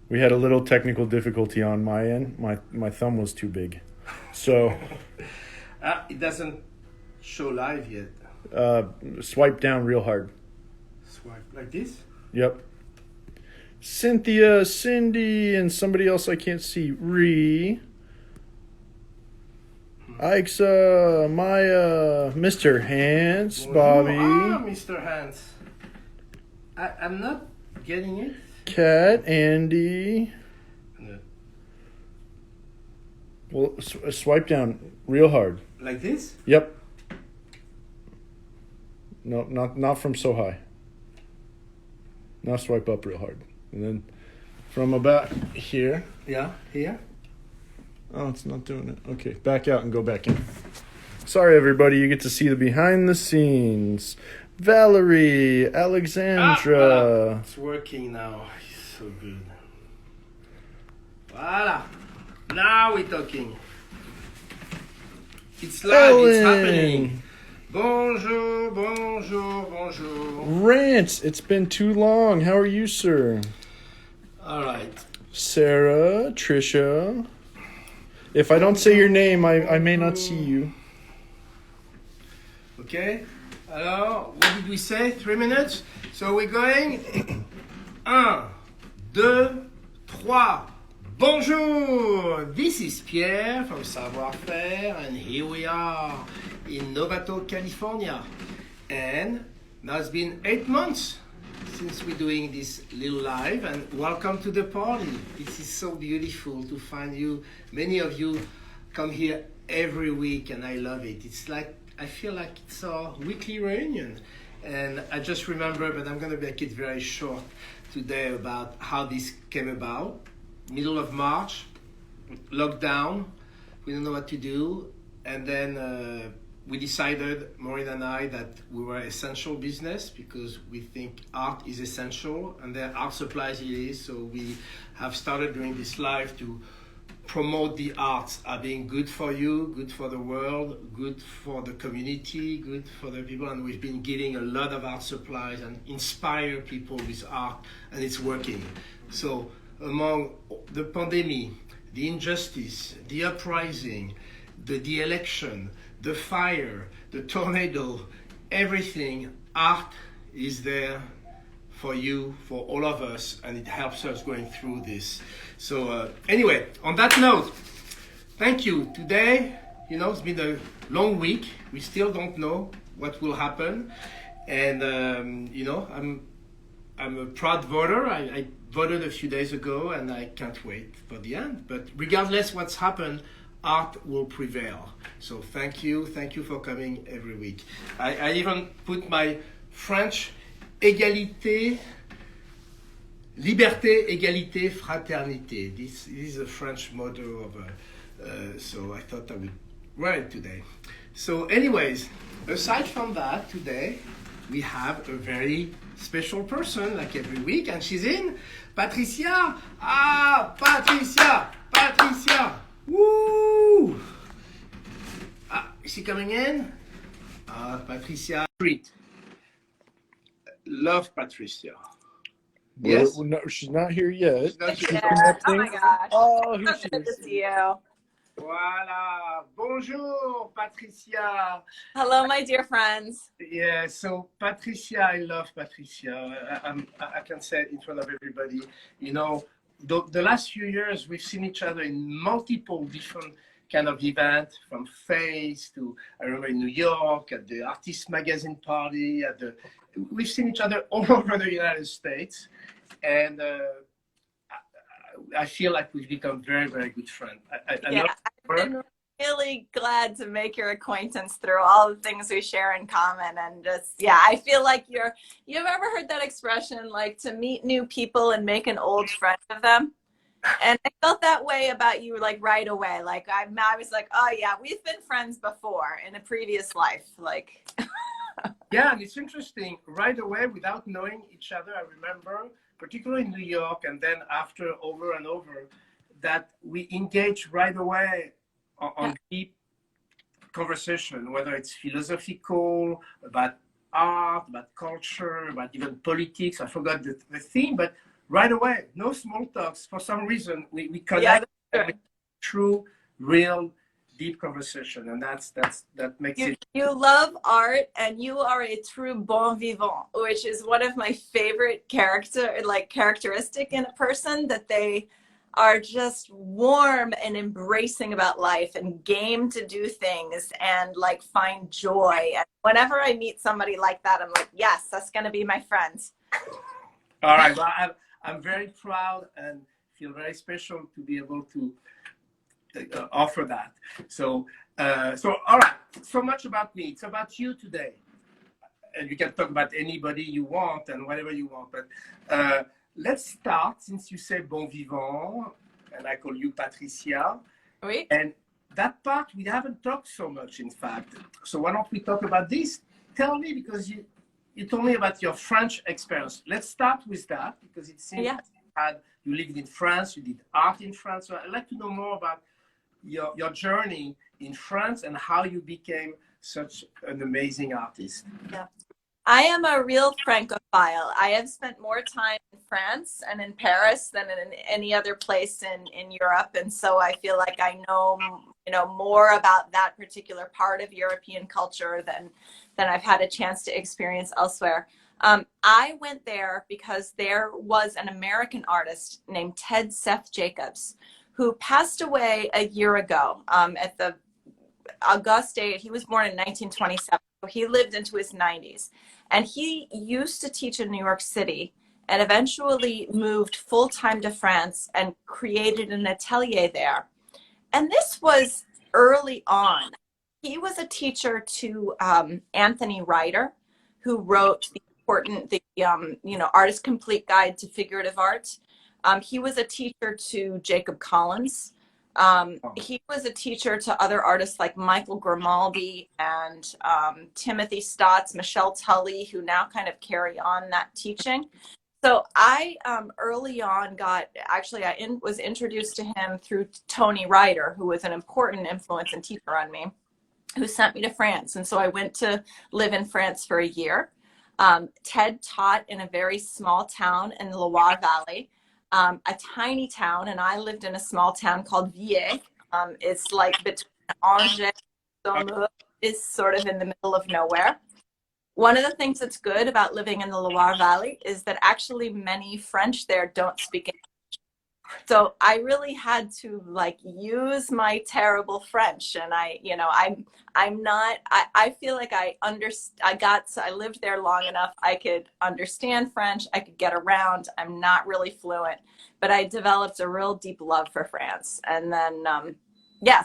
We had a little technical difficulty on my end. My thumb was too big. So It doesn't show live yet. swipe down real hard. Swipe like this? Yep. Cynthia, Cindy, and somebody else I can't see. Aixa, Maya, Mr. Hans, Bobby, Mr. Hans. I'm not getting it. Kat, Andy. No. Well, swipe down real hard. Like this? Yep. No, not from so high. Now swipe up real hard. And then from about here. Yeah, here. Oh, it's not doing it. Okay, back out and go back in. Sorry, everybody. You get to see the behind the scenes. Valerie, Alexandra. It's working now. It's so good. Voila. Now we're talking. It's live. It's happening. Bonjour, bonjour, bonjour. Rance, it's been too long. How are you, sir? All right. Sarah, Trisha. If I don't say your name, I may not see you. Okay. Alors, what did we say? 3 minutes? So we're going. 1, 2, 3. Bonjour! This is Pierre from Savoir-Faire, and here we are in Novato, California. And now it's been 8 months since we're doing this little live, and welcome to the party. This is so beautiful to find you. Many of you come here every week, and I love it. It's like, I feel like it's our weekly reunion. And I just remember, but I'm going to make it very short today, about how this came about. Middle of March, lockdown, we don't know what to do. And then we decided, Maureen and I, that we were essential business because we think art is essential, and then art supplies it is. So we have started doing this live to promote the arts are being good for you, good for the world, good for the community, good for the people. And we've been giving a lot of art supplies and inspire people with art, and it's working. So among the pandemic, the injustice, the uprising, the election, the fire, the tornado, everything, art is there for you, for all of us, and it helps us going through this. So anyway, on that note, thank you. Today, it's been a long week. We still don't know what will happen. And, I'm a proud voter. I voted a few days ago, and I can't wait for the end. But regardless what's happened, art will prevail. So thank you for coming every week. I even put my French égalité, liberté, égalité, fraternité. This is a French motto of so I thought I would write it today. So anyways, aside from that, today we have a very special person, like every week, and she's in. Patricia! Patricia! Woo! Is she coming in? Patricia. Treat. Love Patricia. Yes? Well, no, she's not here yet. She's not She's here. connecting. Oh my gosh. Oh, here So she good is. to see you. Voila. Bonjour, Patricia. Hello, my dear friends. Yeah, so Patricia, I love Patricia. I can say it in front of everybody. The last few years, we've seen each other in multiple different kind of events, from Face to, I remember in New York, at the Artist Magazine party, we've seen each other all over the United States. And I feel like we've become very, very good friends. I love her. I've been really glad to make your acquaintance through all the things we share in common. And just, I feel like you've ever heard that expression, like to meet new people and make an old friend of them? And I felt that way about you, like right away. Like I was like, oh yeah, we've been friends before in a previous life. Like, yeah, and it's interesting. Right away, without knowing each other, I remember, particularly in New York, and then after over and over, that we engage right away on deep conversation, whether it's philosophical, about art, about culture, about even politics. I forgot the theme, but right away. No small talks. For some reason, we Yeah, connect sure. with true, real, deep conversation, and that makes You, it. you love art and you are a true bon vivant, which is one of my favorite characteristic in a person, that they are just warm and embracing about life and game to do things and like find joy. And whenever I meet somebody like that, I'm like, yes, that's going to be my friend. All right. Well, I'm very proud and feel very special to be able to offer that. So, all right. So much about me. It's about you today. And you can talk about anybody you want and whatever you want. But let's start, since you say bon vivant, and I call you Patricia. Oui. And that part we haven't talked so much, in fact. So why don't we talk about this? Tell me, because you told me about your French experience. Let's start with that, because it seems you lived in France, you did art in France. So I'd like to know more about your journey in France and how you became such an amazing artist. Yeah. I am a real Francophile. I have spent more time in France and in Paris than in any other place in Europe. And so I feel like I know, more about that particular part of European culture than I've had a chance to experience elsewhere. I went there because there was an American artist named Ted Seth Jacobs who passed away a year ago at the August date. He was born in 1927. So he lived into his 90s. And he used to teach in New York City and eventually moved full-time to France and created an atelier there. And this was early on. He was a teacher to Anthony Ryder, who wrote the Artist Complete Guide to Figurative Art. He was a teacher to Jacob Collins. He was a teacher to other artists like Michael Grimaldi and Timothy Stotts, Michelle Tully, who now kind of carry on that teaching. So I early on was introduced to him through Tony Ryder, who was an important influence and teacher on me, who sent me to France. And so I went to live in France for a year. Ted taught in a very small town in the Loire Valley. A tiny town, and I lived in a small town called Villers. It's like between Angers and Saumur, is sort of in the middle of nowhere. One of the things that's good about living in the Loire Valley is that actually many French there don't speak English. So I really had to use my terrible French, and I feel like I lived there long enough. I could understand French. I could get around. I'm not really fluent, but I developed a real deep love for France. And then,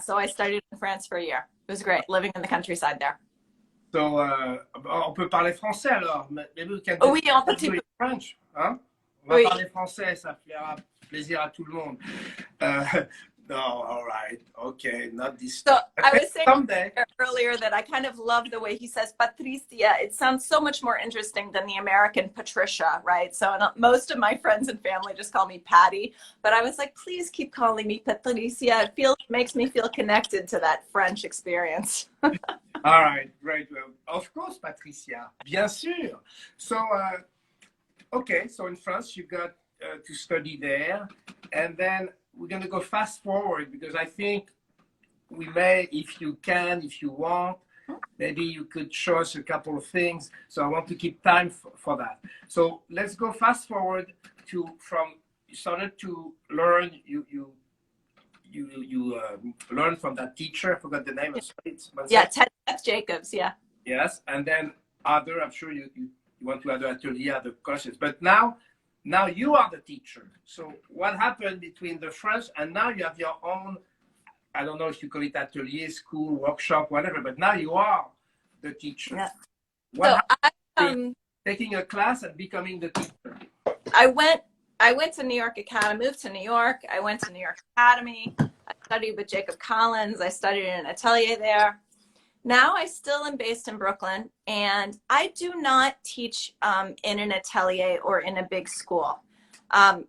so I studied in France for a year. It was great living in the countryside there. So, on peut parler français alors. Maybe we can Oui, on peut do French, hein? On va parler français, ça fera plaisir à tout le monde. No, all right, okay, not this. So I was saying someday earlier that I kind of love the way he says Patricia. It sounds so much more interesting than the American Patricia, right? So most of my friends and family just call me Patty, but I was like, please keep calling me Patricia. It makes me feel connected to that French experience. All right, great. Well, of course, Patricia, bien sûr. So, okay, so in France, you got to study there, and then we're going to go fast forward, because I think we may, if you want, maybe you could show us a couple of things. So I want to keep time for that. So let's go fast forward from you started to learn, you learned from that teacher. I forgot the name of it. Yeah, Ted Jacobs, yeah. Yes, and then I'm sure you went to other atelier, other courses, but now you are the teacher. So what happened between the French and now you have your own, I don't know if you call it atelier, school, workshop, whatever, but now you are the teacher. Yeah. What happened taking a class and becoming the teacher? I went to New York Academy, moved to New York. I went to New York Academy. I studied with Jacob Collins. I studied in an atelier there. Now I still am based in Brooklyn, and I do not teach in an atelier or in a big school.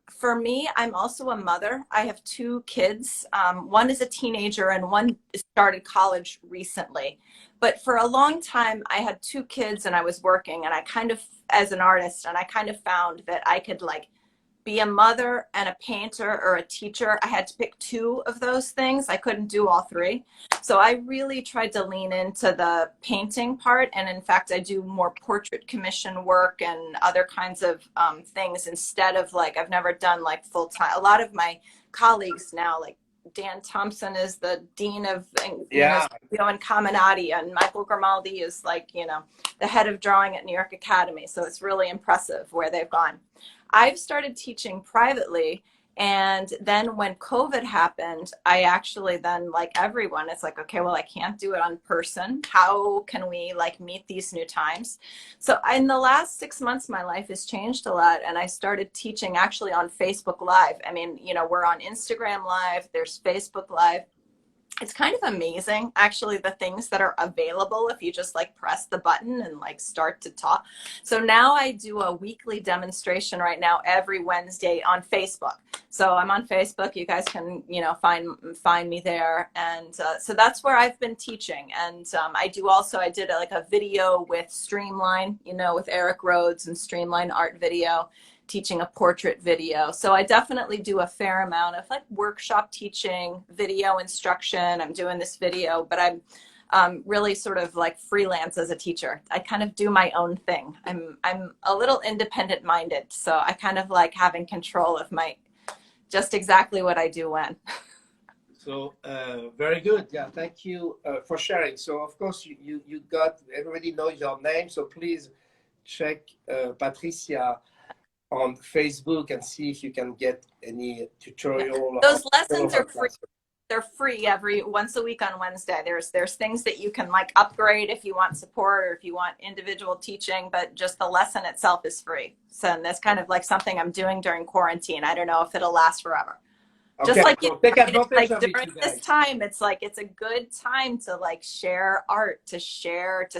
For me, I'm also a mother. I have two kids. One is a teenager and one started college recently. But for a long time, I had two kids and I was working, and I kind of, as an artist, and I kind of found that I could be a mother and a painter or a teacher. I had to pick two of those things. I couldn't do all three. So I really tried to lean into the painting part. And in fact, I do more portrait commission work and other kinds of things instead of like, I've never done like full time. A lot of my colleagues now, like Dan Thompson is the dean of and Caminati, and Michael Grimaldi is like, the head of drawing at New York Academy. So it's really impressive where they've gone. I've started teaching privately. And then when COVID happened, I actually then, like everyone, it's like, okay, well, I can't do it on person. How can we like meet these new times? So in the last 6 months, my life has changed a lot. And I started teaching actually on Facebook Live. I mean, we're on Instagram Live, there's Facebook Live. It's kind of amazing, actually, the things that are available if you just like press the button and like start to talk. So now I do a weekly demonstration right now every Wednesday on Facebook. So I'm on Facebook. You guys can, find me there. And so that's where I've been teaching. And I did like a video with Streamline, with Eric Rhodes and Streamline Art Video, teaching a portrait video. So I definitely do a fair amount of like workshop teaching, video instruction. I'm doing this video, but I'm really sort of like freelance as a teacher. I kind of do my own thing. I'm a little independent minded. So I kind of like having control of just exactly what I do when. So very good. Yeah, thank you for sharing. So of course you got, everybody knows your name. So please check Patricia on Facebook and see if you can get any tutorial. Those lessons are free. They're free once a week on Wednesday. There's things that you can like upgrade if you want support or if you want individual teaching, but just the lesson itself is free. So that's kind of like something I'm doing during quarantine. I don't know if it'll last forever. Okay, Just like, so take advantage of it, during this time, it's like, it's a good time to like share art, to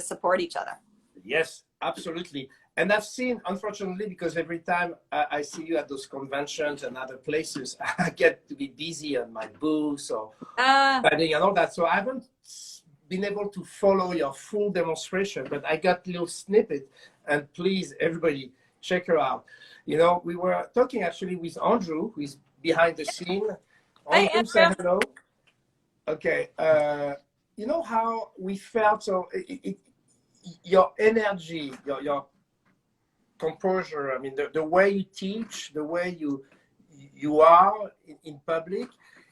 support each other. Yes, absolutely. And I've seen, unfortunately, because every time I see you at those conventions and other places, I get to be busy on my books or studying and all that. So I haven't been able to follow your full demonstration, but I got a little snippet. And please, everybody, check her out. We were talking actually with Andrew, who is behind the scene. Andrew, say hello. Okay. You know how we felt, so your energy, your composure, I mean, the way you teach, the way you are in public,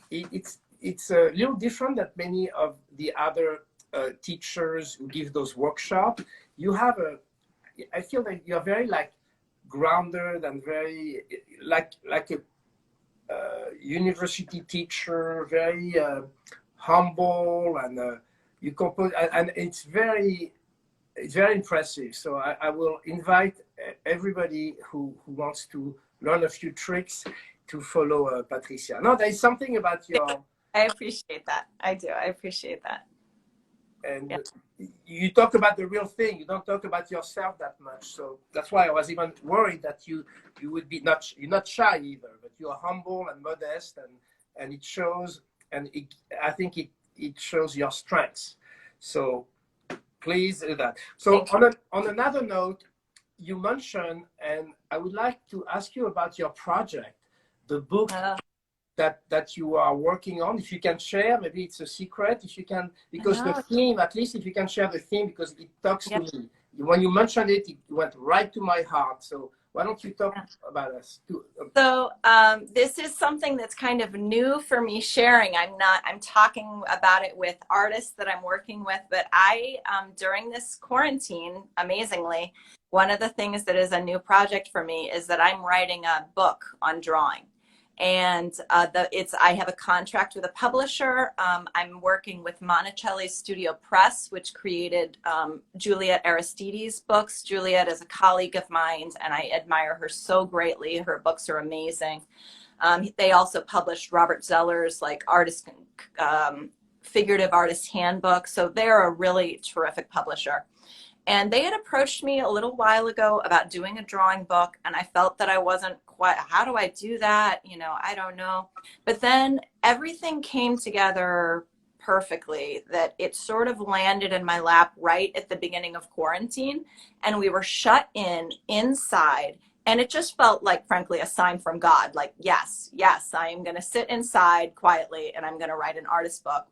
it's a little different than many of the other teachers who give those workshops. I feel like you're very like grounded and very like a university teacher, very humble, and you compose, and it's very impressive. So I will invite everybody who wants to learn a few tricks to follow Patricia. No, there's something about your... I appreciate that. I do. I appreciate that. And you talk about the real thing. You don't talk about yourself that much. So that's why I was even worried that you would be you're not shy either, but you are humble and modest, and it shows, and I think it shows your strengths. So please do that. So on another note, you mentioned, and I would like to ask you about your project, the book that you are working on. If you can share, maybe it's a secret, if you can, because the theme, at least if you can share the theme, because it talks to me. When you mentioned it, it went right to my heart. So why don't you talk about us? So this is something that's kind of new for me sharing. I'm talking about it with artists that I'm working with, but during this quarantine, amazingly, one of the things that is a new project for me is that I'm writing a book on drawing. And I have a contract with a publisher. I'm working with Monticelli's Studio Press, which created Juliet Aristides' books. Juliet is a colleague of mine, and I admire her so greatly. Her books are amazing. They also published Robert Zeller's Figurative Artist Handbook. So they're a really terrific publisher. And they had approached me a little while ago about doing a drawing book, and I felt that I wasn't quite, how do I do that? I don't know. But then everything came together perfectly, that it sort of landed in my lap right at the beginning of quarantine, and we were shut inside, And it just felt like, frankly, a sign from God. Like, yes, I am going to sit inside quietly and I'm going to write an artist book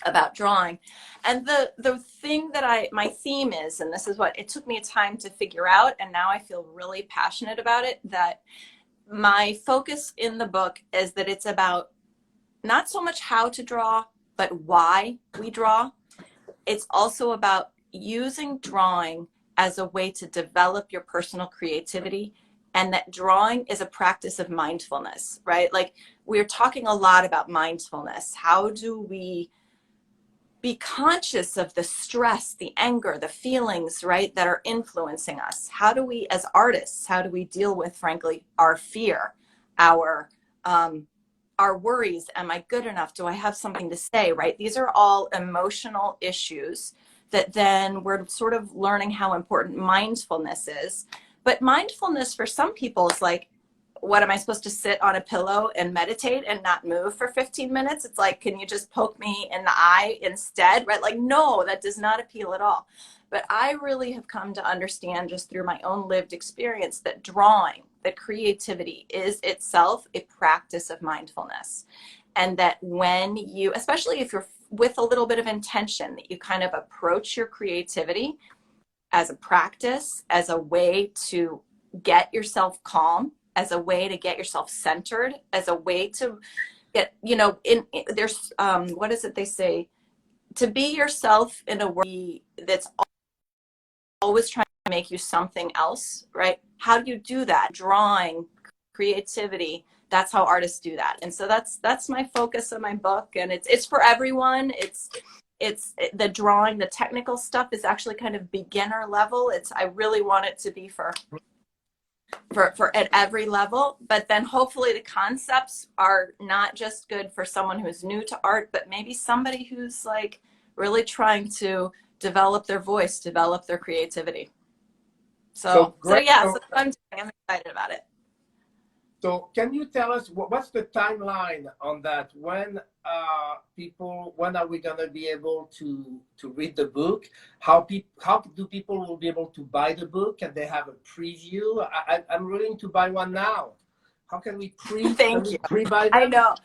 about drawing. And the thing that my theme is, and this is what it took me time to figure out, and now I feel really passionate about it, that my focus in the book is that it's about not so much how to draw, but why we draw. It's also about using drawing as a way to develop your personal creativity, and that drawing is a practice of mindfulness, right? Like, we're talking a lot about mindfulness. How do we be conscious of the stress, the anger, the feelings, right, that are influencing us? How do we, as artists, how do we deal with, frankly, our fear, our worries? Am I good enough? Do I have something to say, right? These are all emotional issues that then we're sort of learning how important mindfulness is. But mindfulness for some people is like, what, am I supposed to sit on a pillow and meditate and not move for 15 minutes? It's like, can you just poke me in the eye instead, right? Like, no, that does not appeal at all. But I really have come to understand, just through my own lived experience, that drawing, that creativity is itself a practice of mindfulness. And that when you, especially if you're with a little bit of intention, that you kind of approach your creativity as a practice, as a way to get yourself calm, as a way to get yourself centered, as a way to get, there's, what is it they say? To be yourself in a way that's always trying to make you something else, right? How do you do that? Drawing, creativity, that's how artists do that. And so that's my focus of my book. And it's for everyone. It's the drawing, the technical stuff is actually kind of beginner level. I really want it to be for at every level, but then hopefully the concepts are not just good for someone who's new to art, but maybe somebody who's like really trying to develop their voice, develop their creativity. So yeah, so I'm excited about it. So can you tell us what's the timeline on that? When are we gonna be able to read the book? How do people will be able to buy the book? And they have a preview? I'm willing to buy one now. How can we pre-buy them? I know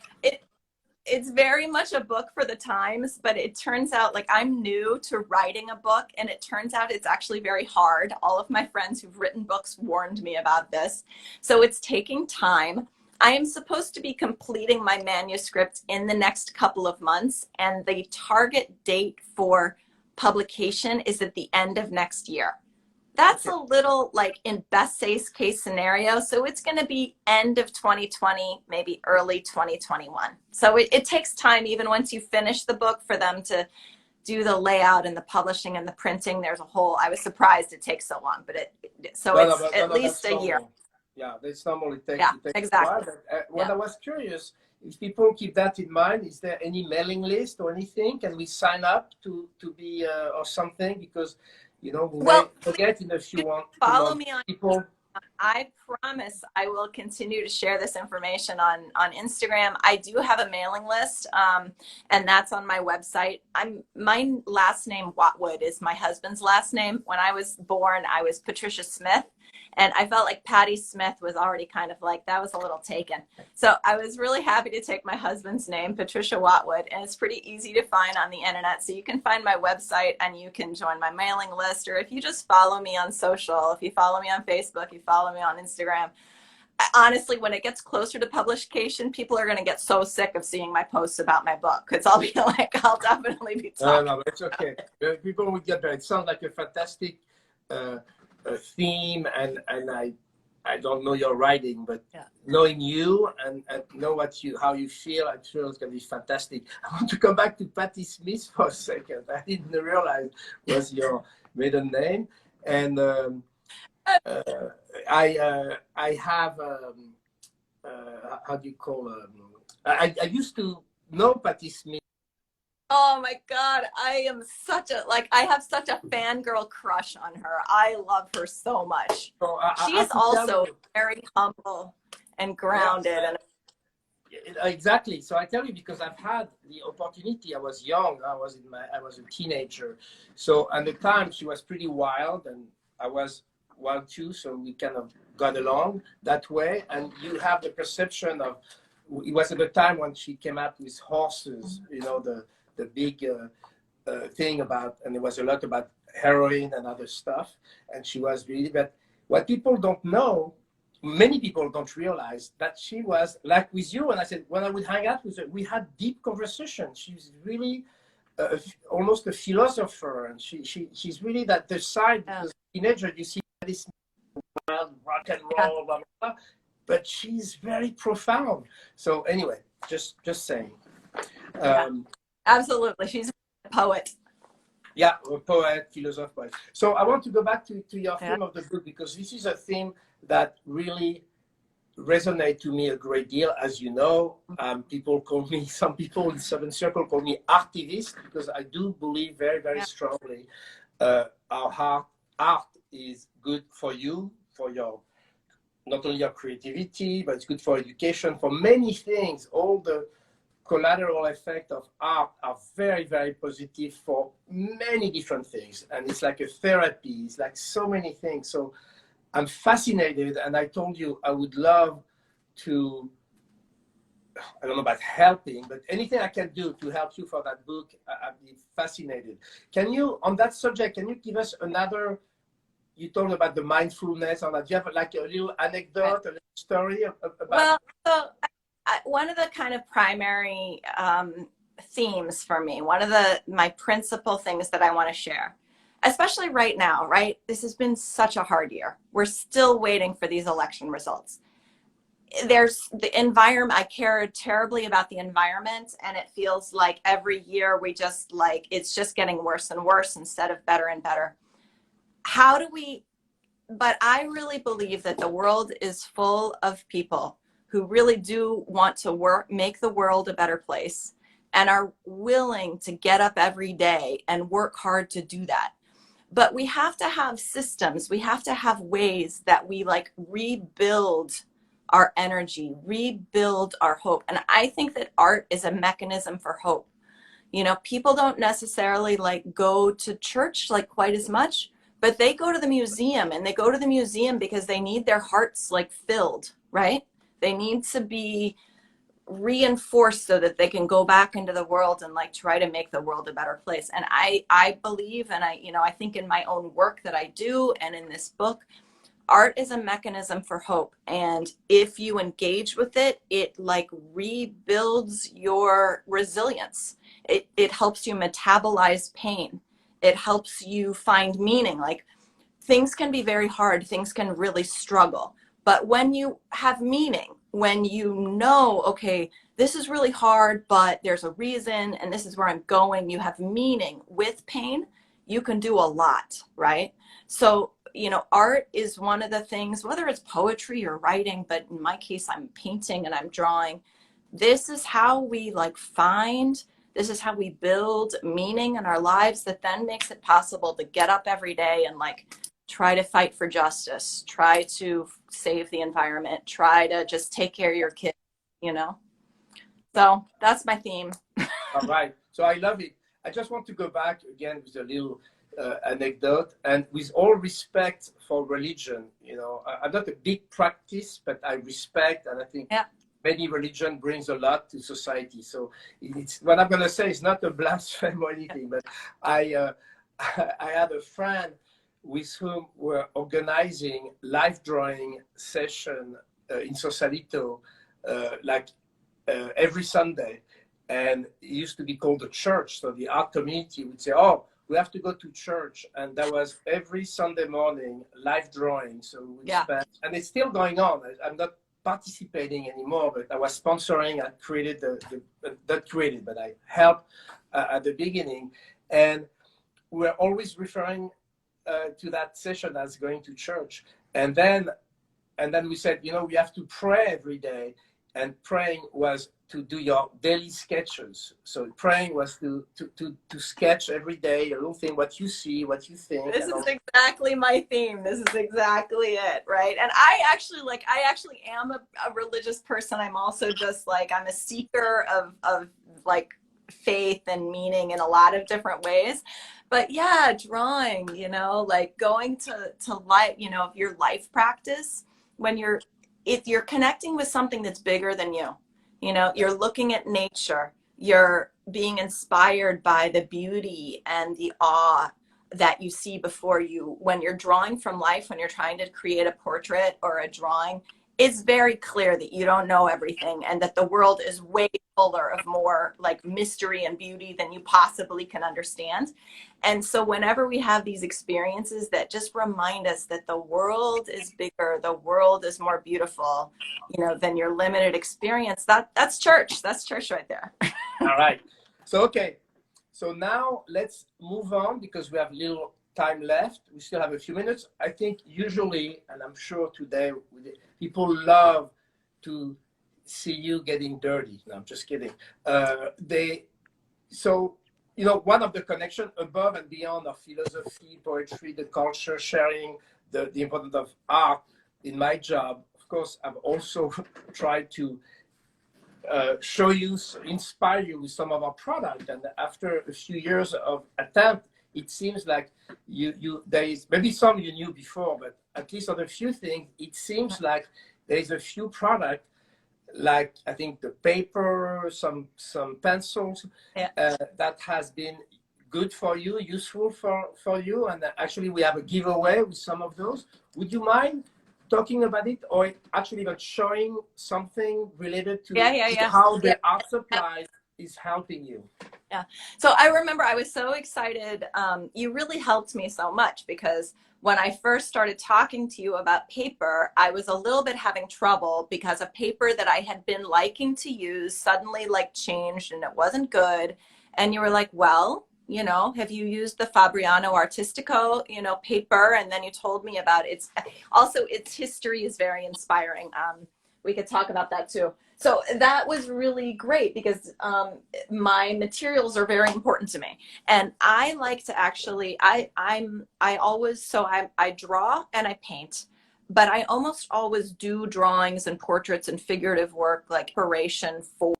it's very much a book for the times, but it turns out, like, I'm new to writing a book, and it turns out it's actually very hard. All of my friends who've written books warned me about this. So it's taking time. I am supposed to be completing my manuscript in the next couple of months, and the target date for publication is at the end of next year. That's a little like in best case scenario. So it's going to be end of 2020, maybe early 2021. So it takes time, even once you finish the book, for them to do the layout and the publishing and the printing. There's a whole, I was surprised it takes so long, but it's at least a year. Yeah, it's normal. It takes exactly. a while. But I was curious, if people keep that in mind, is there any mailing list or anything? Can we sign up to be or something? Because we may forget in a few months. Follow me on people. I promise I will continue to share this information on Instagram. I do have a mailing list, and that's on my website. My last name, Watwood, is my husband's last name. When I was born, I was Patricia Smith. And I felt like Patty Smith was already kind of like, that was a little taken. So I was really happy to take my husband's name, Patricia Watwood, and it's pretty easy to find on the internet. So you can find my website and you can join my mailing list, or if you just follow me on social, if you follow me on Facebook, you follow me on Instagram. Honestly, when it gets closer to publication, people are going to get so sick of seeing my posts about my book, because I'll be like, I'll definitely be talking. No, it's okay. People will get there. It sounds like a fantastic theme, and I don't know your writing, but knowing you and know how you feel, I'm sure it's going to be fantastic. I want to come back to Patti Smith for a second. I didn't realize was your maiden name, and I have how do you call I used to know Patti Smith. Oh my God, I have such a fangirl crush on her. I love her so much. So she is also very humble and grounded. Exactly. So I tell you, because I've had the opportunity. I was young. I was a teenager. So at the time she was pretty wild, and I was wild too. So we kind of got along that way, and you have the perception of, it was at the time when she came out with horses, you know, the big thing about, and there was a lot about heroin and other stuff, and she was really, but what people don't know, many people don't realize that she was like with you, and I said, when I would hang out with her, we had deep conversations. She's really almost a philosopher, and she's really that the side, because teenager, you see this wild rock and roll, blah, blah, blah, but she's very profound. So anyway, just saying. Absolutely, she's a poet. Yeah, a poet, philosopher. So I want to go back to your theme of the book, because this is a theme that really resonates to me a great deal. As you know, people call me, some people in Seven Circle call me artivist, because I do believe very, very strongly our art is good for you, for your, not only your creativity, but it's good for education, for many things. All the collateral effect of art are very, very positive for many different things. And it's like a therapy, it's like so many things. So I'm fascinated, and I told you I would love to, I don't know about helping, but anything I can do to help you for that book, I'd be fascinated. Can you, on that subject, can you give us another, you told about the mindfulness, on that, do you have like a little anecdote, a little story about? Well, so one of the kind of primary themes for me, one of my principal things that I want to share, especially right now, right? This has been such a hard year. We're still waiting for these election results. There's the environment. I care terribly about the environment, and it feels like every year we just like, it's just getting worse and worse instead of better and better. How do we, but I really believe that the world is full of people who really do want to make the world a better place, and are willing to get up every day and work hard to do that. But we have to have systems. We have to have ways that we like rebuild our energy, rebuild our hope. And I think that art is a mechanism for hope. You know, people don't necessarily like go to church like quite as much, but they go to the museum, and they go to the museum because they need their hearts like filled, right? They need to be reinforced so that they can go back into the world and like try to make the world a better place. And I believe, and I think in my own work that I do, and in this book, art is a mechanism for hope. And if you engage with it, it like rebuilds your resilience. It helps you metabolize pain. It helps you find meaning. Like, things can be very hard. Things can really struggle. But when you have meaning, when you know, okay, this is really hard, but there's a reason, and this is where I'm going, you have meaning with pain, you can do a lot, right? So, you know, art is one of the things, whether it's poetry or writing, but in my case, I'm painting and I'm drawing. This is how we like this is how we build meaning in our lives that then makes it possible to get up every day and like try to fight for justice, try to save the environment, try to just take care of your kids, you know? So that's my theme. All right. So I love it. I just want to go back again with a little anecdote, and with all respect for religion, you know, I'm not a big practice, but I respect, and I think many religion brings a lot to society. So it's, what I'm going to say is not a blasphemy or anything, but I had a friend with whom we're organizing live drawing session in Sausalito, every Sunday. And it used to be called a church. So the art community would say, oh, we have to go to church. And that was every Sunday morning, live drawing. So we spent, and it's still going on. I'm not participating anymore, but I was sponsoring. I created but I helped at the beginning. And we're always referring to that session as going to church. And then we said, you know, we have to pray every day. And praying was to do your daily sketches. So praying was to sketch every day a little thing, what you see, what you think. This is exactly my theme. This is exactly it, right? And I actually am a religious person. I'm also just like, I'm a seeker of like faith and meaning in a lot of different ways. But yeah, drawing, you know, like going to life, you know, your life practice when you're connecting with something that's bigger than you. You know, you're looking at nature, you're being inspired by the beauty and the awe that you see before you. When you're drawing from life, when you're trying to create a portrait or a drawing, it's very clear that you don't know everything and that the world is way fuller of more like mystery and beauty than you possibly can understand. And so whenever we have these experiences that just remind us that the world is bigger, the world is more beautiful, you know, than your limited experience, that's church. That's church right there. All right. So, okay. So now let's move on because we have little time left. We still have a few minutes. I think usually, and I'm sure today, people love to see you getting dirty. No, I'm just kidding. So, you know, one of the connections above and beyond of philosophy, poetry, the culture, sharing, the importance of art in my job, of course, I've also tried to show you, inspire you with some of our product. And after a few years of attempt, it seems like there is maybe some you knew before, but at least on a few things, it seems like there is a few product, like I think the paper, some pencils, that has been good for you, useful for you. And actually we have a giveaway with some of those. Would you mind talking about it, or actually even showing something related to how the art supply is helping you? Yeah. So I remember I was so excited. You really helped me so much because when I first started talking to you about paper, I was a little bit having trouble because a paper that I had been liking to use suddenly like changed and it wasn't good. And you were like, well, you know, have you used the Fabriano Artistico, you know, paper? And then you told me about it. Its history is very inspiring. We could talk about that too. So that was really great because my materials are very important to me. And I like to actually, I draw and I paint, but I almost always do drawings and portraits and figurative work, like preparation for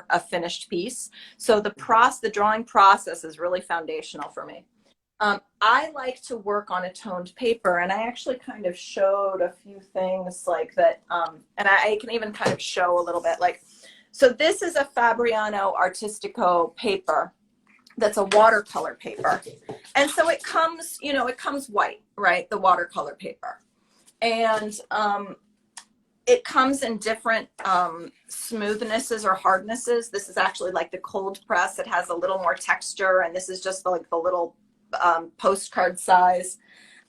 a finished piece. So the drawing process is really foundational for me. I like to work on a toned paper, and I actually kind of showed a few things like that, and I can even kind of show a little bit. Like, so this is a Fabriano Artistico paper that's a watercolor paper, and so it comes, you know, it comes white, right? The watercolor paper, and it comes in different smoothnesses or hardnesses. This is actually like the cold press. It has a little more texture, and this is just like the little postcard size.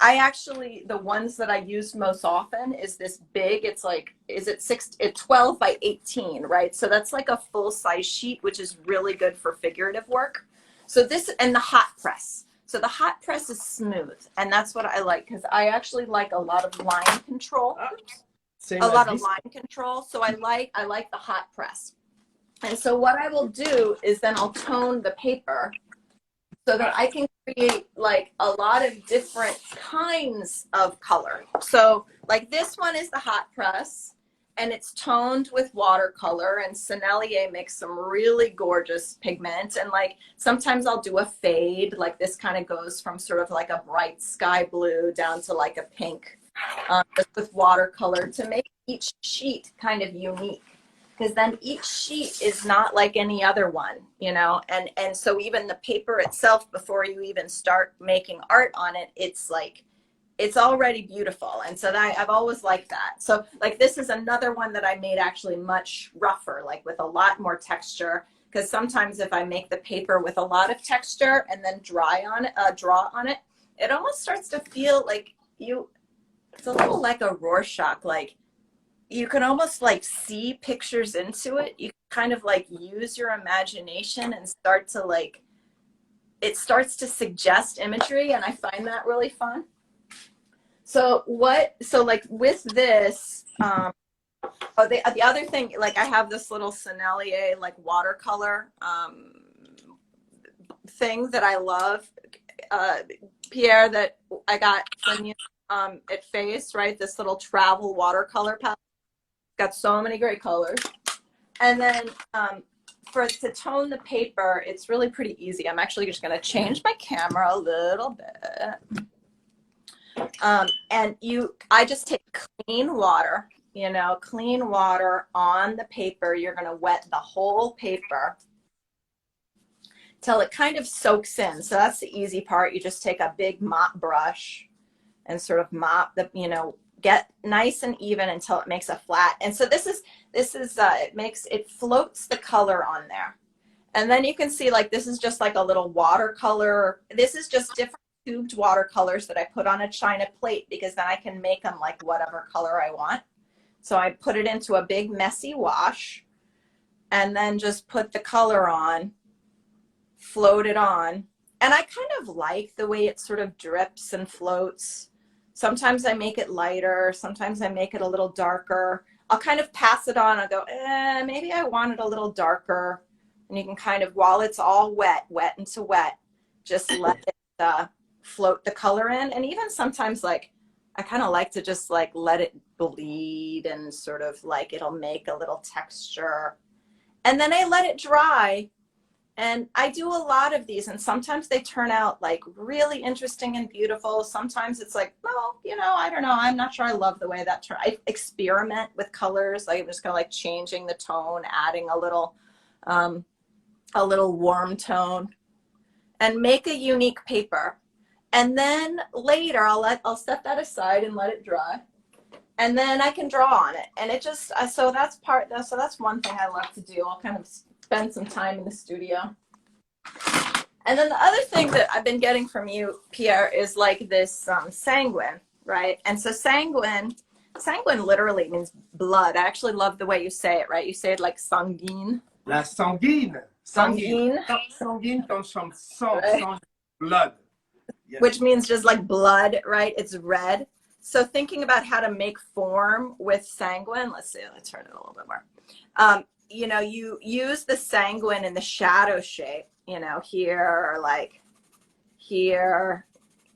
The ones that I used most often is this big, it's like, it's 12 by 18, right? So that's like a full size sheet, which is really good for figurative work. So this, and the hot press. So the hot press is smooth, and that's what I like, because I actually like a lot of line control. Line control. So I like the hot press. And so what I will do is then I'll tone the paper so that I can create like a lot of different kinds of color. So like this one is the hot press, and it's toned with watercolor, and Sennelier makes some really gorgeous pigment. And like sometimes I'll do a fade, like this kind of goes from sort of like a bright sky blue down to like a pink, just with watercolor to make each sheet kind of unique. Because then each sheet is not like any other one, you know, and so even the paper itself, before you even start making art on it, it's like, it's already beautiful. And so I've always liked that. So like this is another one that I made actually much rougher, like with a lot more texture. Because sometimes if I make the paper with a lot of texture and then draw on it, it almost starts to feel like it's a little like a Rorschach, like, you can almost like see pictures into it. You kind of like use your imagination and start to like, it starts to suggest imagery, and I find that really fun. So like with this, the other thing, like I have this little Sennelier like watercolor thing that I love, Pierre, that I got from you at Face, right? This little travel watercolor palette. Got so many great colors. And then to tone the paper, it's really pretty easy. I'm actually just going to change my camera a little bit. And I just take clean water, clean water on the paper. You're going to wet the whole paper till it kind of soaks in. So that's the easy part. You just take a big mop brush and sort of mop get nice and even until it makes a flat. And so this is it floats the color on there. And then you can see like this is just like a little watercolor. This is just different tubed watercolors that I put on a china plate because then I can make them like whatever color I want. So I put it into a big messy wash and then just put the color on, float it on. And I kind of like the way it sort of drips and floats. Sometimes I make it lighter. Sometimes I make it a little darker. I'll kind of pass it on. I'll go, maybe I want it a little darker. And you can kind of, while it's all wet into wet, just let it float the color in. And even sometimes like, I kind of like to just like let it bleed and sort of like it'll make a little texture. And then I let it dry. And I do a lot of these, and sometimes they turn out like really interesting and beautiful. Sometimes it's like, well, I don't know. I'm not sure I love the way that turned. I experiment with colors. Like I'm just kind of like changing the tone, adding a little warm tone, and make a unique paper. And then later I'll set that aside and let it dry. And then I can draw on it. And it just, so that's one thing I love to do. I'll kind of spend some time in the studio. And then the other thing that I've been getting from you, Pierre, is like this sanguine, right? And so sanguine literally means blood. I actually love the way you say it, right? You say it like sanguine. La sanguine. Sanguine. Sanguine comes from sang, right? Blood. Yes. Which means just like blood, right? It's red. So thinking about how to make form with sanguine, let's turn it a little bit more. You use the sanguine in the shadow shape, here or like here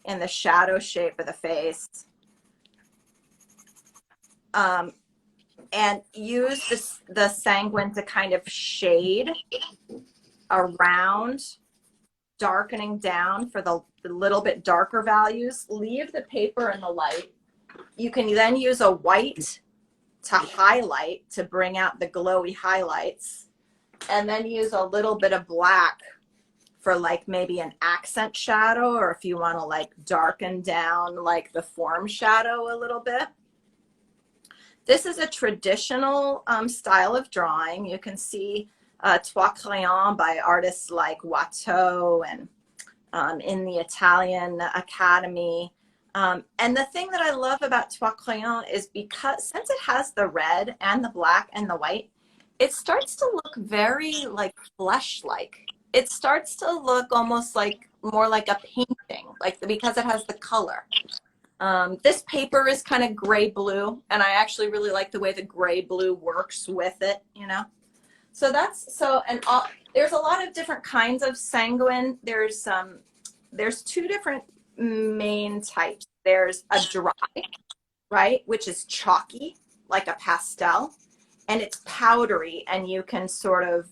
in the shadow shape of the face. And use the sanguine to kind of shade around, darkening down for the little bit darker values. Leave the paper in the light. You can then use a white to highlight, to bring out the glowy highlights, and then use a little bit of black for like maybe an accent shadow, or if you want to like darken down like the form shadow a little bit. This is a traditional style of drawing. You can see Trois Crayons by artists like Watwood and in the Italian Academy. And the thing that I love about Trois Crayons is since it has the red and the black and the white, it starts to look very like flesh-like. It starts to look almost like more like a painting, because it has the color. This paper is kind of gray blue, and I actually really like the way the gray blue works with it, So there's a lot of different kinds of sanguine. There's two different main types. There's a dry, right, which is chalky, like a pastel, and it's powdery, and you can sort of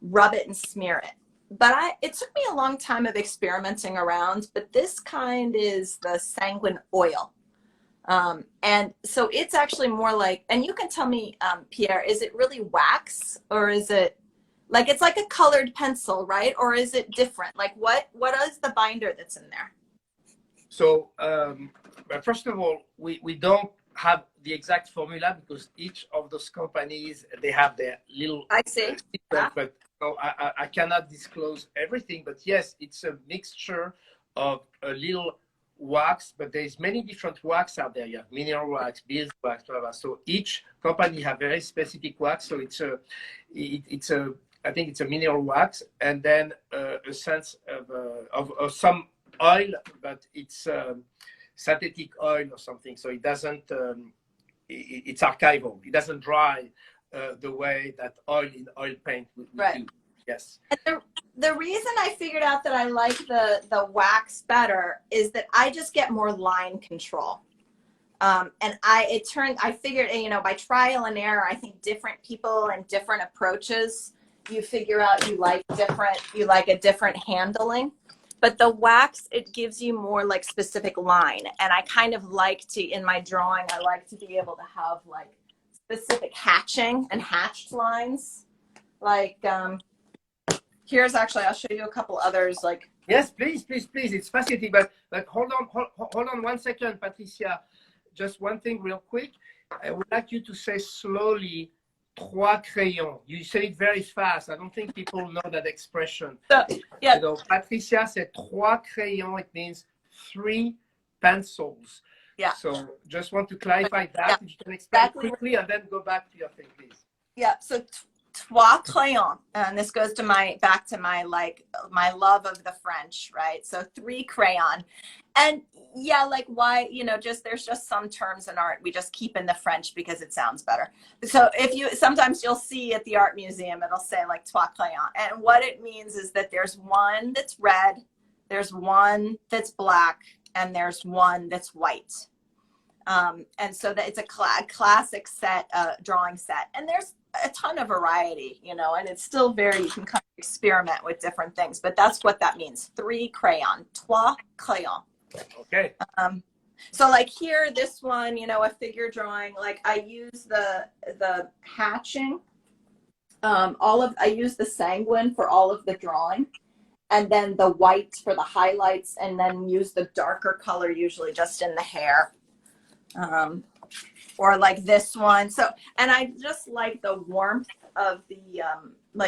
rub it and smear it. But it took me a long time of experimenting around, but this kind is the sanguine oil. And so it's actually more like, and you can tell me, Pierre, is it really wax, or is it like, it's like a colored pencil, right? Or is it different? Like what is the binder that's in there? So, first of all, we don't have the exact formula because each of those companies, they have their little, I see. But so I cannot disclose everything, but yes, it's a mixture of a little wax, but there's many different wax out there. You have mineral wax, beeswax, wax, blah, blah. So each company have very specific wax. So I think it's a mineral wax, and then a sense of some oil, but it's synthetic oil or something. So it doesn't, it's archival. It doesn't dry the way that oil in oil paint would right. do. Yes. And the reason I figured out that I like the wax better is that I just get more line control. And I figured, by trial and error, I think different people and different approaches, you figure out you like a different handling. but the wax, it gives you more like specific line. And I kind of like to, in my drawing, I like to be able to have like specific hatching and hatched lines. Like here's actually, I'll show you a couple others. Like yes, please. It's fascinating, but hold on 1 second, Patricia. Just one thing real quick. I would like you to say slowly, trois crayons. You say it very fast. I don't think people know that expression. so, yeah. So Patricia said trois crayons. It means 3 pencils. Yeah. So just want to clarify that. Yeah. If you can explain Exactly. quickly and then go back to your thing, please. Yeah. So trois crayons, and this goes to back to my love of the French, right? So 3 crayon, and yeah, like why, you know, there's just some terms in art we just keep in the French because it sounds better. So sometimes you'll see at the art museum, it'll say like trois crayons, and what it means is that there's one that's red, there's one that's black, and there's one that's white. And so that it's a classic set, drawing set, and there's a ton of variety, you know, and it's still you can kind of experiment with different things, but that's what that means. 3 crayon, trois crayons. Okay. So like here, this one, you know, a figure drawing, like I use the hatching, I use the sanguine for all of the drawing, and then the white for the highlights, and then use the darker color usually just in the hair. Or like this one. So, and I just like the warmth of the,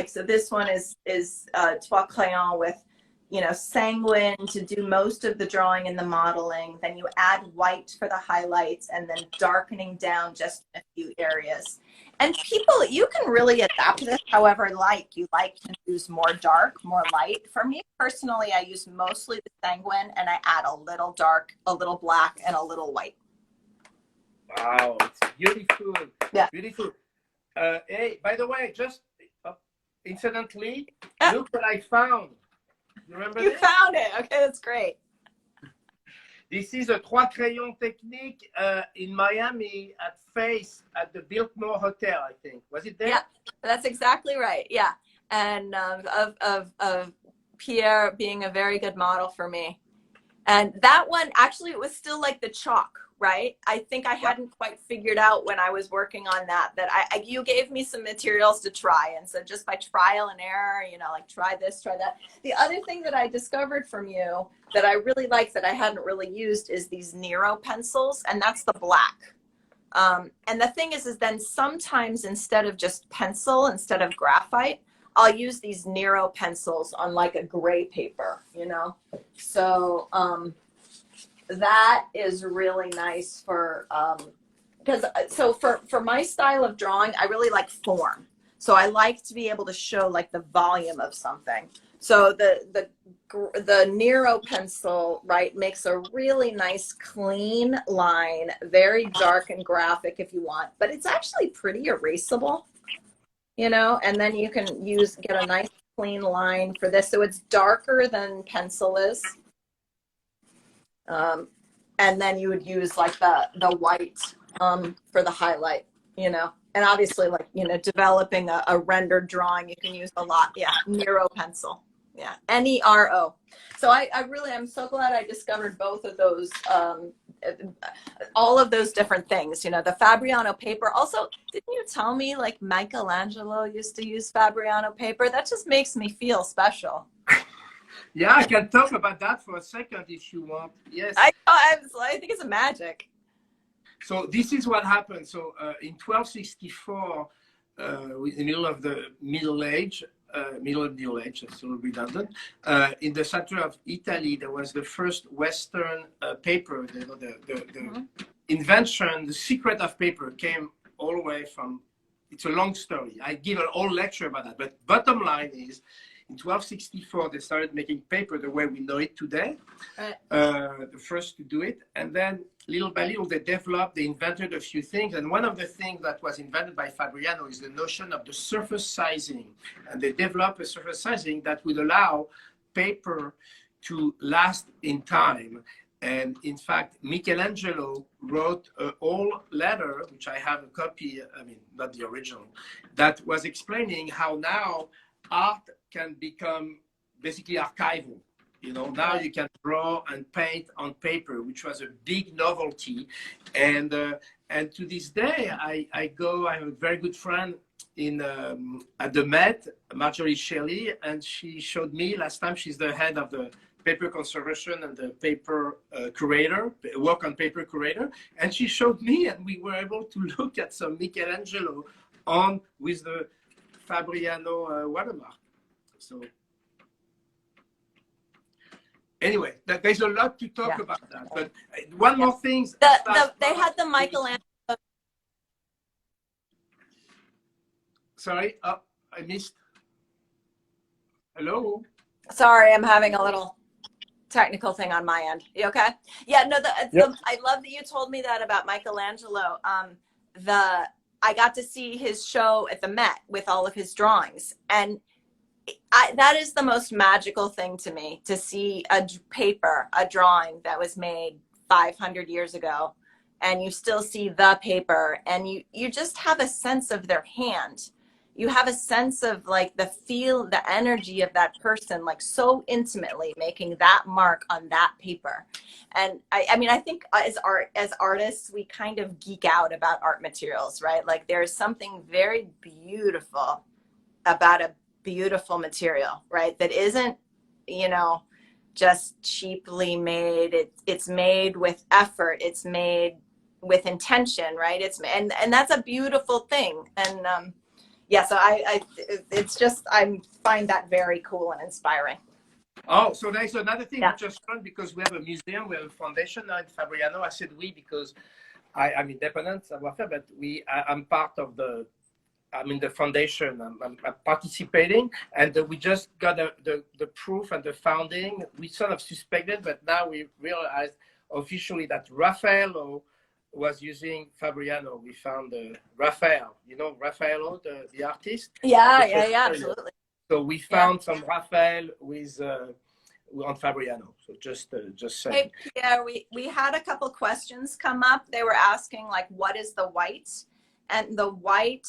so this one is trois crayons with, you know, sanguine to do most of the drawing and the modeling. Then you add white for the highlights, and then darkening down just a few areas. And people, you can really adapt this however you like to use more dark, more light. For me personally, I use mostly the sanguine, and I add a little dark, a little black, and a little white. Wow, it's beautiful. Yeah. Beautiful. Hey, by the way, just incidentally, look what I found. You remember You this? found it. Okay, that's great. This is a trois crayon technique in Miami at the Biltmore Hotel, I think. Was it there? Yeah, that's exactly right. Yeah, and of Pierre being a very good model for me. And that one, actually, it was still like the chalk, right? I think I hadn't quite figured out when I was working on that you gave me some materials to try. And so just by trial and error, you know, like try this, try that. The other thing that I discovered from you that I really like that I hadn't really used is these Nero pencils, and that's the black. And the thing is then sometimes instead of graphite, I'll use these Nero pencils on like a gray paper, you know? So that is really nice for my style of drawing, I really like form. So I like to be able to show like the volume of something. So the Nero pencil, right, makes a really nice clean line, very dark and graphic if you want, but it's actually pretty erasable. You know, and then you can get a nice clean line for this. So it's darker than pencil is. And then you would use like the white for the highlight, you know, and obviously like, you know, developing a rendered drawing, you can use a lot. Yeah. Nero pencil. Yeah. Nero. So I'm so glad I discovered both of those, all of those different things, you know, the Fabriano paper. Also, didn't you tell me like Michelangelo used to use Fabriano paper? That just makes me feel special. Yeah, I can talk about that for a second if you want. Yes. I think it's a magic. So this is what happened. So in 1264, in the middle of the Middle Age, that's a little redundant. In the center of Italy, there was the first Western paper. The invention, the secret of paper came all the way from, it's a long story. I give a whole lecture about that. But bottom line is, in 1264, they started making paper the way we know it today, the first to do it. And then little by little, they invented a few things. And one of the things that was invented by Fabriano is the notion of the surface sizing. And they developed a surface sizing that would allow paper to last in time. And in fact, Michelangelo wrote a whole letter, which I have a copy, I mean, not the original, that was explaining how now art can become basically archival. You know, now you can draw and paint on paper, which was a big novelty. And to this day, I have a very good friend in at the Met, Marjorie Shelley, and she showed me last time. She's the head of the paper conservation and the paper curator, work on paper curator, and she showed me, and we were able to look at some Michelangelo on with the Fabriano watermark. So anyway, there's a lot to talk about that. But one more thing. They had the Michelangelo. Sorry, I missed. Hello? Sorry, I'm having a little technical thing on my end. You okay? Yeah, no, I love that you told me that about Michelangelo. I got to see his show at the Met with all of his drawings. And that is the most magical thing to me, to see a drawing that was made 500 years ago, and you still see the paper, and you just have a sense of their hand. You have a sense of like the energy of that person, like so intimately making that mark on that paper. And I mean, I think as artists, we kind of geek out about art materials, right? Like there's something very beautiful about a beautiful material, right? That isn't, you know, just cheaply made. It's made with effort. It's made with intention, right? And that's a beautiful thing. And yeah, so it's just, I find that very cool and inspiring. Oh, so there's another thing we just learned, because we have a museum, we have a foundation now in Fabriano. I said we because I'm independent, Savoir-Faire, but I'm part of I'm in the foundation. I'm participating, and we just got the proof and the founding. We sort of suspected, but now we realized officially that Raffaello was using Fabriano. We found Raphael, you know, Raffaello, the artist. Yeah, absolutely. So we found some Raphael with on Fabriano. So just saying. Hey, Pierre, we had a couple questions come up. They were asking like, what is the white? And the white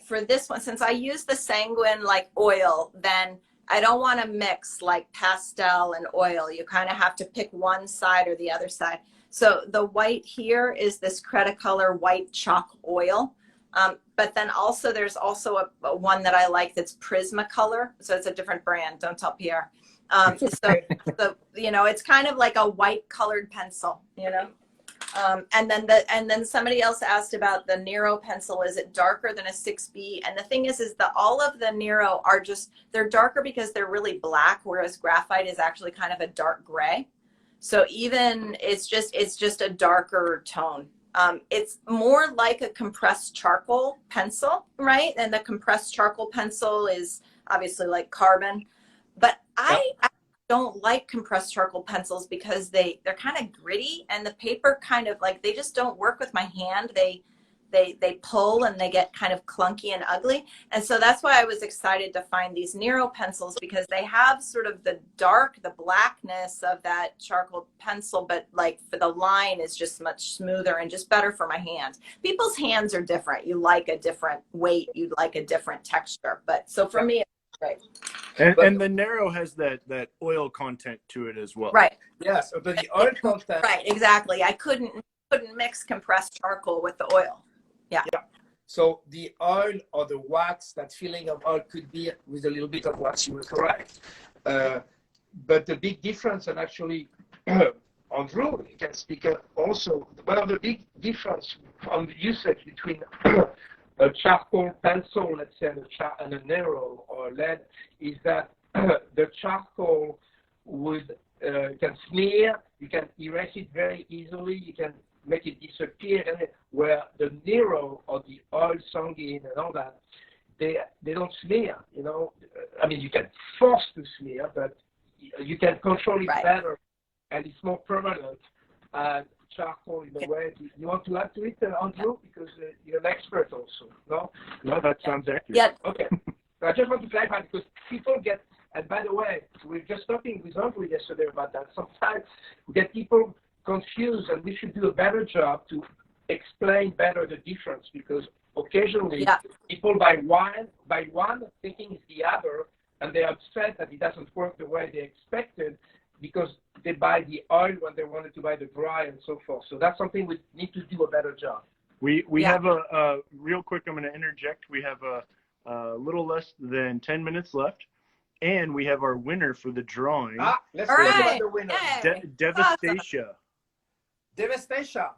for this one, since I use the sanguine like oil, then I don't want to mix like pastel and oil. You kind of have to pick one side or the other side. So the white here is this Cretacolor white chalk oil. But then also there's also a one that I like that's Prismacolor. So it's a different brand. Don't tell Pierre. So you know, it's kind of like a white colored pencil, you know. And then somebody else asked about the Nero pencil. Is it darker than a 6B? And the thing is that all of the Nero are they're darker because they're really black, whereas graphite is actually kind of a dark gray. So even it's just a darker tone. It's more like a compressed charcoal pencil, right? And the compressed charcoal pencil is obviously like carbon, but I don't like compressed charcoal pencils because they're kind of gritty, and the paper kind of like, they just don't work with my hand. They pull and they get kind of clunky and ugly. And so that's why I was excited to find these Nero pencils, because they have sort of the blackness of that charcoal pencil, but like for the line is just much smoother and just better for my hand. People's hands are different. You like a different weight, you like a different texture. But so for me, it's great. And the Nero has that oil content to it as well. Right. Yes, but the oil content. Right, exactly. I couldn't mix compressed charcoal with the oil. Yeah. So the oil or the wax, that feeling of oil could be with a little bit of wax, you were correct. But the big difference, and actually Andrew can speak also, one of the big difference on the usage between a charcoal pencil, let's say, and a Nero or lead, is that the charcoal can smear, you can erase it very easily, you can make it disappear, where the Nero or the oil sanguine and all that, they don't smear, you know. I mean, you can force to smear, but you can control it better, and it's more permanent. Charcoal in a way. You want to add to it, Andrew, because you're an expert also. No, that sounds accurate. Yeah. Okay. So I just want to clarify, because people get, and by the way, we were just talking with Andrew yesterday about that. Sometimes we get people confused, and we should do a better job to explain better the difference, because occasionally people buy one thinking it's the other, and they're upset that it doesn't work the way they expected, because they buy the oil when they wanted to buy the dry and so forth. So that's something we need to do a better job. We have a real quick, I'm going to interject. We have a little less than 10 minutes left, and we have our winner for the drawing. Let's All talk right. about the winner. Yay. Devastatia. Devastatia.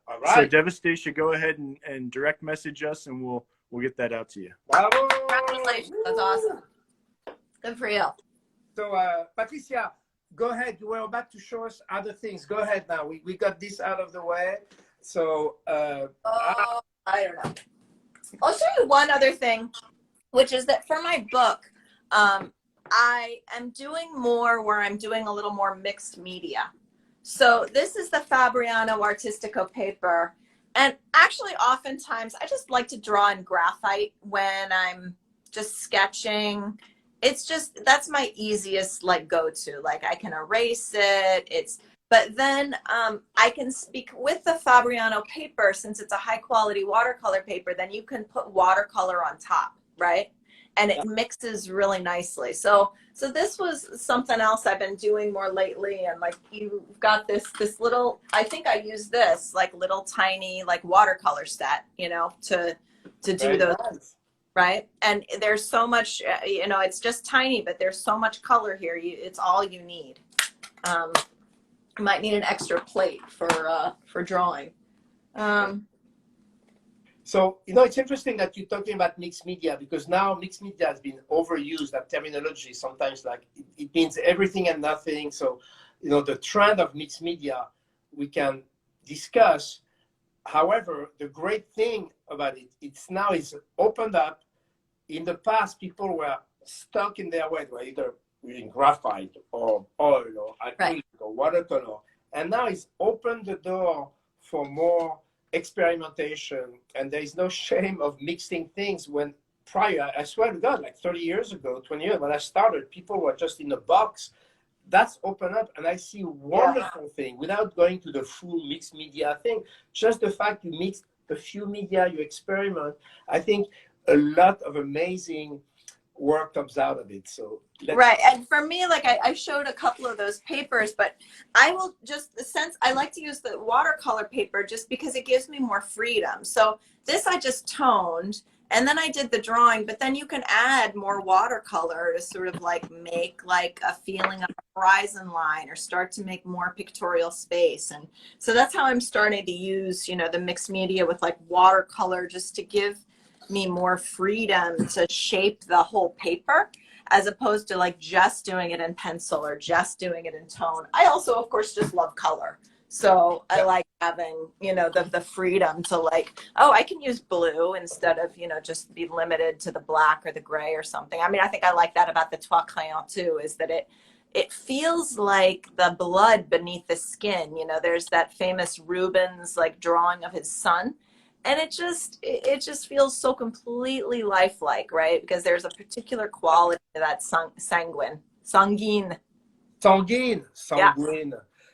All So right. Devastatia, go ahead and direct message us, and we'll get that out to you. Bravo. Congratulations. That's awesome. Good for you. So, Patricia, go ahead. You were about to show us other things. Go ahead now. We got this out of the way. So, I don't know. I'll show you one other thing, which is that for my book, I am doing more where I'm doing a little more mixed media. So this is the Fabriano Artistico paper. And actually, oftentimes, I just like to draw in graphite when I'm just sketching. It's just, that's my easiest like go-to. Like I can erase it. But then I can speak with the Fabriano paper, since it's a high quality watercolor paper, then you can put watercolor on top, right? And it mixes really nicely. So this was something else I've been doing more lately. And like you've got this little, I think I use this like little tiny like watercolor set, you know, to do those. nice. Right. And there's so much, you know, it's just tiny, but there's so much color here. It's all you need. You might need an extra plate for drawing. So, you know, it's interesting that you're talking about mixed media, because now mixed media has been overused, that terminology. Sometimes like it means everything and nothing. So, you know, the trend of mixed media, we can discuss. However, the great thing about it, it's now is opened up. In the past, people were stuck in their way, were either using graphite or oil or acrylic or watercolor. And now it's opened the door for more experimentation, and there is no shame of mixing things. When prior, I swear to God, like 30 years ago, 20 years, when I started, people were just in a box. That's open up, and I see wonderful thing without going to the full mixed media thing. Just the fact you mix a few media, you experiment. I think a lot of amazing work comes out of it. So right. And for me, like I showed a couple of those papers, but I will just, the sense I like to use the watercolor paper just because it gives me more freedom. So this I just toned, and then I did the drawing, but then you can add more watercolor to sort of like make like a feeling of a horizon line, or start to make more pictorial space. And so that's how I'm starting to use, you know, the mixed media with like watercolor, just to give me more freedom to shape the whole paper, as opposed to like just doing it in pencil or just doing it in tone. I also, of course, just love color. So I like having, you know, the freedom to like, oh, I can use blue instead of, you know, just be limited to the black or the gray or something. I mean, I think I like that about the Trois Crayons too, is that it feels like the blood beneath the skin. You know, there's that famous Rubens like drawing of his son. And it just feels so completely lifelike, right? Because there's a particular quality to that sanguine. sanguine. Yeah.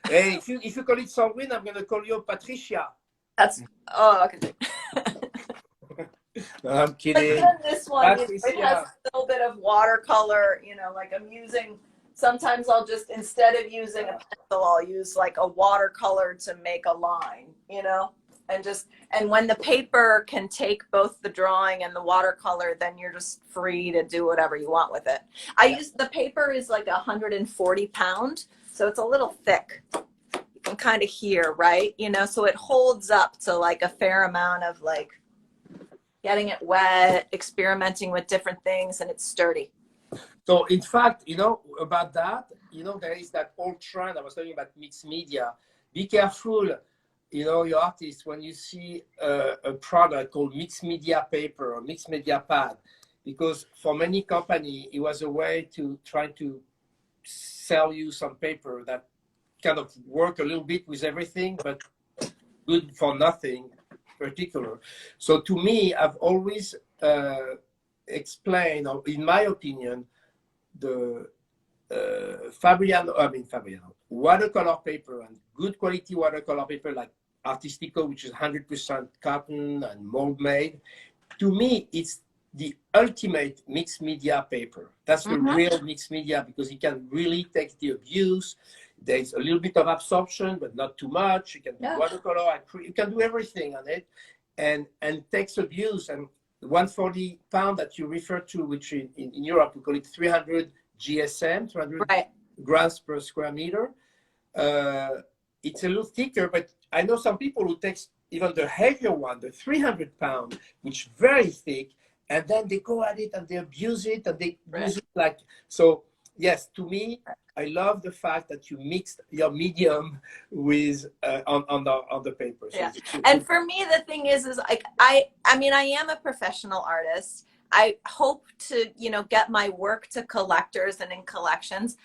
Hey, if you call it sanguine, I'm gonna call you Patricia. That's okay. No, I'm But kidding. then this one, Patricia. it has a little bit of watercolor. You know, like I'm using. Sometimes I'll just, instead of using a pencil, I'll use like a watercolor to make a line. You know. And when the paper can take both the drawing and the watercolor, then you're just free to do whatever you want with it. The paper is like 140 pounds, so it's a little thick. You can kind of hear, right? You know, so it holds up to like a fair amount of like getting it wet, experimenting with different things, and it's sturdy. So in fact, you know, about that, you know, there is that old trend I was talking about, mixed media. Be careful. You know, your artist, when you see a product called mixed media paper or mixed media pad, because for many companies, it was a way to try to sell you some paper that kind of work a little bit with everything, but good for nothing particular. So to me, I've always explained, or in my opinion, the Fabriano, watercolor paper, and good quality watercolor paper like Artistico, which is 100% cotton and mold made. To me, it's the ultimate mixed media paper. That's the Mhm. real mixed media, because it can really take the abuse. There's a little bit of absorption, but not too much. You can do Yeah. watercolor, you can do everything on it, and takes abuse. And 140 pound that you refer to, which in Europe we call it 300 GSM, 300 Right. grams per square meter. It's a little thicker, but I know some people who takes even the heavier one, the 300 pound, which is very thick, and then they go at it and they abuse it and they use it like so. Yes, to me, I love the fact that you mixed your medium with on the paper. So Yeah. And for me, the thing is like I mean, I am a professional artist. I hope to, you know, get my work to collectors and in collections.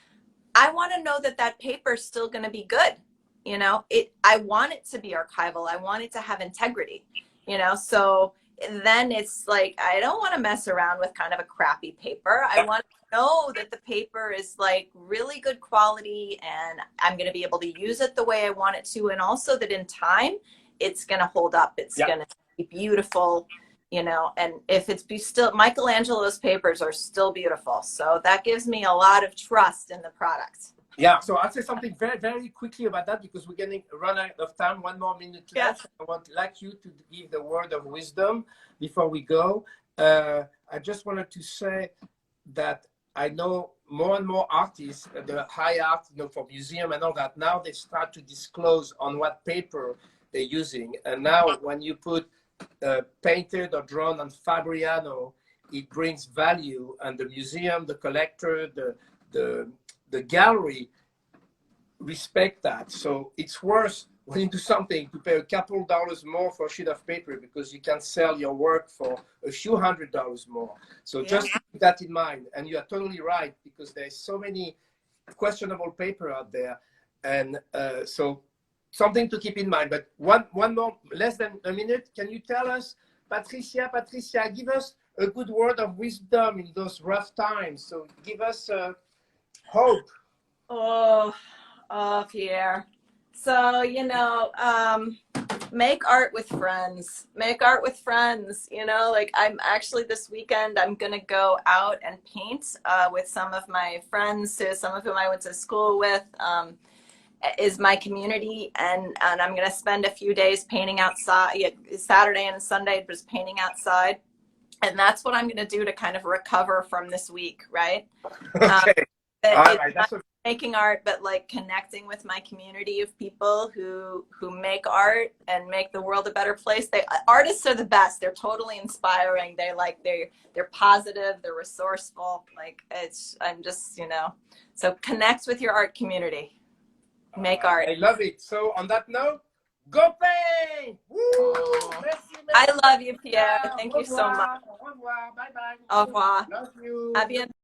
I want to know that that paper is still going to be good. You know, I want it to be archival. I want it to have integrity, you know, so then it's like, I don't want to mess around with kind of a crappy paper. I want to know that the paper is like really good quality and I'm going to be able to use it the way I want it to. And also that in time, it's going to hold up. It's going to be beautiful, you know, and if it's still, Michelangelo's papers are still beautiful. So that gives me a lot of trust in the product. Yeah, so I'll say something very, very quickly about that, because we're going to run out of time. One more minute to that. I want like you to give the word of wisdom before we go. I just wanted to say that I know more and more artists, the high art, you know, for museum and all that, now they start to disclose on what paper they're using. And now when you put painted or drawn on Fabriano, it brings value, and the museum, the collector, the gallery respect that. So it's worth, when you do something, to pay a couple dollars more for a sheet of paper, because you can sell your work for a few $100s more. So just keep that in mind. And you are totally right, because there's so many questionable paper out there. And so something to keep in mind. But one more, less than a minute. Can you tell us, Patricia, give us a good word of wisdom in those rough times. So give us hope. Oh, Pierre. So, you know, make art with friends. Make art with friends. You know, like I'm actually this weekend, I'm going to go out and paint with some of my friends, some of whom I went to school with, is my community. And I'm going to spend a few days painting outside. Saturday and Sunday, just painting outside. And that's what I'm going to do to kind of recover from this week, right? Okay. It's not making art, but like connecting with my community of people who make art and make the world a better place. Artists are the best. They're totally inspiring. They're positive. They're resourceful. Like I'm just, you know, so connect with your art community. Make art. I love it. So on that note, go paint! Woo! Merci, I love you, Pierre. Thank you so much. Au revoir. Bye bye. Au revoir. Love you. À bientôt.